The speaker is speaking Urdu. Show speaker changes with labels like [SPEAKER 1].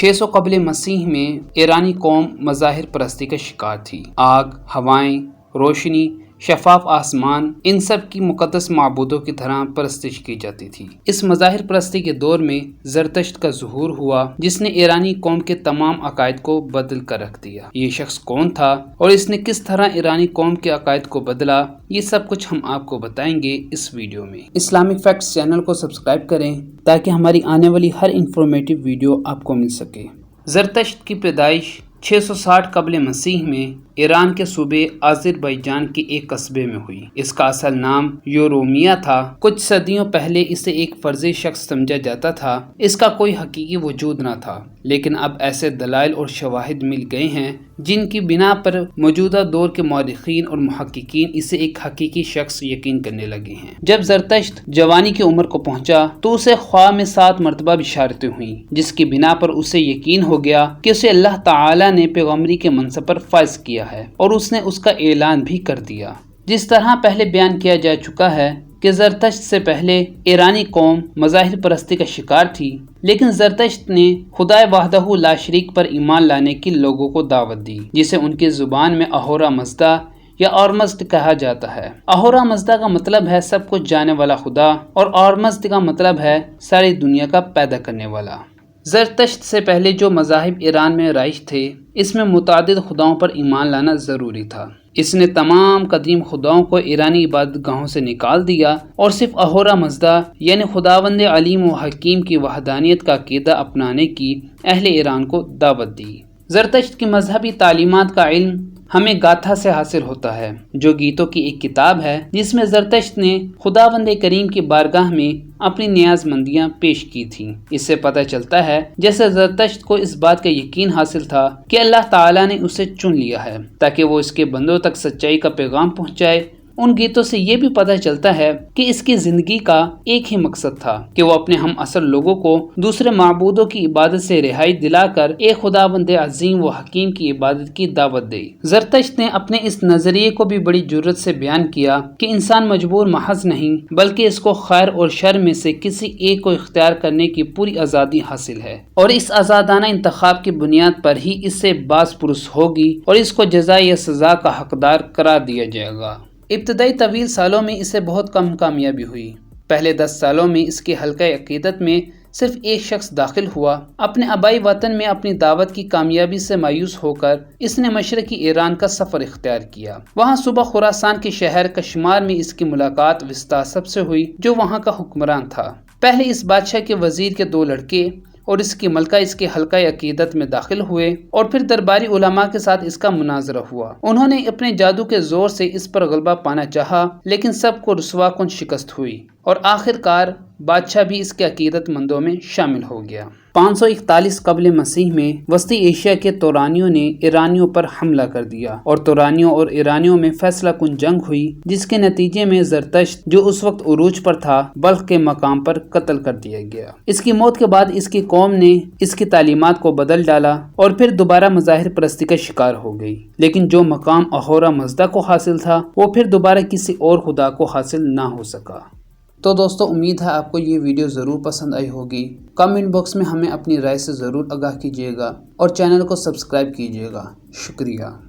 [SPEAKER 1] 600 قبل مسیح میں ایرانی قوم مظاہر پرستی کا شکار تھی۔ آگ، ہوائیں، روشنی، شفاف آسمان، ان سب کی مقدس معبودوں کی طرح پرستش کی جاتی تھی۔ اس مظاہر پرستی کے دور میں زرتشت کا ظہور ہوا، جس نے ایرانی قوم کے تمام عقائد کو بدل کر رکھ دیا۔ یہ شخص کون تھا اور اس نے کس طرح ایرانی قوم کے عقائد کو بدلا، یہ سب کچھ ہم آپ کو بتائیں گے اس ویڈیو میں۔ اسلامک فیکٹس چینل کو سبسکرائب کریں تاکہ ہماری آنے والی ہر انفارمیٹیو ویڈیو آپ کو مل سکے۔ زرتشت کی پیدائش 660 قبل مسیح میں ایران کے صوبے آذربائیجان کے ایک قصبے میں ہوئی۔ اس کا اصل نام یورومیا تھا۔ کچھ صدیوں پہلے اسے ایک فرضی شخص سمجھا جاتا تھا۔ اس کا کوئی حقیقی وجود نہ تھا، لیکن اب ایسے دلائل اور شواہد مل گئے ہیں جن کی بنا پر موجودہ دور کے مورخین اور محققین اسے ایک حقیقی شخص یقین کرنے لگے ہیں۔ جب زرتشت جوانی کی عمر کو پہنچا تو اسے خواہ میں 7 مرتبہ بشارتیں ہوئیں، جس کی بنا پر اسے یقین ہو گیا کہ اسے اللہ تعالی نے پیغمبری کے منصب پر فائز کیا ہے، اور اس نے اس کا اعلان بھی کر دیا۔ جس طرح پہلے بیان کیا جا چکا ہے کہ زرتشت سے پہلے ایرانی قوم مظاہر پرستی کا شکار تھی، لیکن زرتشت نے خدائے وحدہ لا شریک پر ایمان لانے کی لوگوں کو دعوت دی، جسے ان کی زبان میں اہورا مزدا یا اورمزد کہا جاتا ہے۔ اہورا مزدا کا مطلب ہے سب کچھ جانے والا خدا، اور اورمزد کا مطلب ہے ساری دنیا کا پیدا کرنے والا۔ زرتشت سے پہلے جو مذاہب ایران میں رائج تھے، اس میں متعدد خداؤں پر ایمان لانا ضروری تھا۔ اس نے تمام قدیم خداؤں کو ایرانی عبادت گاہوں سے نکال دیا اور صرف اہورا مزدا یعنی خداوند علیم و حکیم کی وحدانیت کا عقیدہ اپنانے کی اہل ایران کو دعوت دی۔ زرتشت کی مذہبی تعلیمات کا علم ہمیں گاتھا سے حاصل ہوتا ہے، جو گیتوں کی ایک کتاب ہے جس میں زرتشت نے خداوند کریم کی بارگاہ میں اپنی نیاز مندیاں پیش کی تھیں۔ اس سے پتہ چلتا ہے جیسے زرتشت کو اس بات کا یقین حاصل تھا کہ اللہ تعالیٰ نے اسے چن لیا ہے تاکہ وہ اس کے بندوں تک سچائی کا پیغام پہنچائے۔ ان گیتوں سے یہ بھی پتہ چلتا ہے کہ اس کی زندگی کا ایک ہی مقصد تھا کہ وہ اپنے ہم اصل لوگوں کو دوسرے معبودوں کی عبادت سے رہائی دلا کر ایک خداوند عظیم و حکیم کی عبادت کی دعوت دے۔ زرتشت نے اپنے اس نظریے کو بھی بڑی جرات سے بیان کیا کہ انسان مجبور محض نہیں، بلکہ اس کو خیر اور شر میں سے کسی ایک کو اختیار کرنے کی پوری آزادی حاصل ہے، اور اس آزادانہ انتخاب کی بنیاد پر ہی اس سے باز پرس ہوگی اور اس کو جزا یا سزا کا حقدار قرار دیا جائے گا۔ ابتدائی طویل سالوں میں اسے بہت کم کامیابی ہوئی۔ پہلے 10 سالوں میں اس کے حلقہ عقیدت میں صرف ایک شخص داخل ہوا۔ اپنے آبائی وطن میں اپنی دعوت کی کامیابی سے مایوس ہو کر اس نے مشرقی ایران کا سفر اختیار کیا۔ وہاں صوبہ خراسان کے شہر کشمار میں اس کی ملاقات وسطاسب سے ہوئی، جو وہاں کا حکمران تھا۔ پہلے اس بادشاہ کے وزیر کے 2 لڑکے اور اس کی ملکہ اس کے حلقہ عقیدت میں داخل ہوئے، اور پھر درباری علماء کے ساتھ اس کا مناظرہ ہوا۔ انہوں نے اپنے جادو کے زور سے اس پر غلبہ پانا چاہا، لیکن سب کو رسوا کن شکست ہوئی، اور آخر کار بادشاہ بھی اس کے عقیدت مندوں میں شامل ہو گیا۔ 541 قبل مسیح میں وسطی ایشیا کے تورانیوں نے ایرانیوں پر حملہ کر دیا، اور تورانیوں اور ایرانیوں میں فیصلہ کن جنگ ہوئی، جس کے نتیجے میں زرتشت جو اس وقت عروج پر تھا بلخ کے مقام پر قتل کر دیا گیا۔ اس کی موت کے بعد اس کی قوم نے اس کی تعلیمات کو بدل ڈالا اور پھر دوبارہ مظاہر پرستی کا شکار ہو گئی، لیکن جو مقام اہورا مزدا کو حاصل تھا وہ پھر دوبارہ کسی اور خدا کو حاصل نہ ہو سکا۔ تو دوستو، امید ہے آپ کو یہ ویڈیو ضرور پسند آئی ہوگی۔ کمنٹ باکس میں ہمیں اپنی رائے سے ضرور آگاہ کیجیے گا اور چینل کو سبسکرائب کیجیے گا۔ شکریہ۔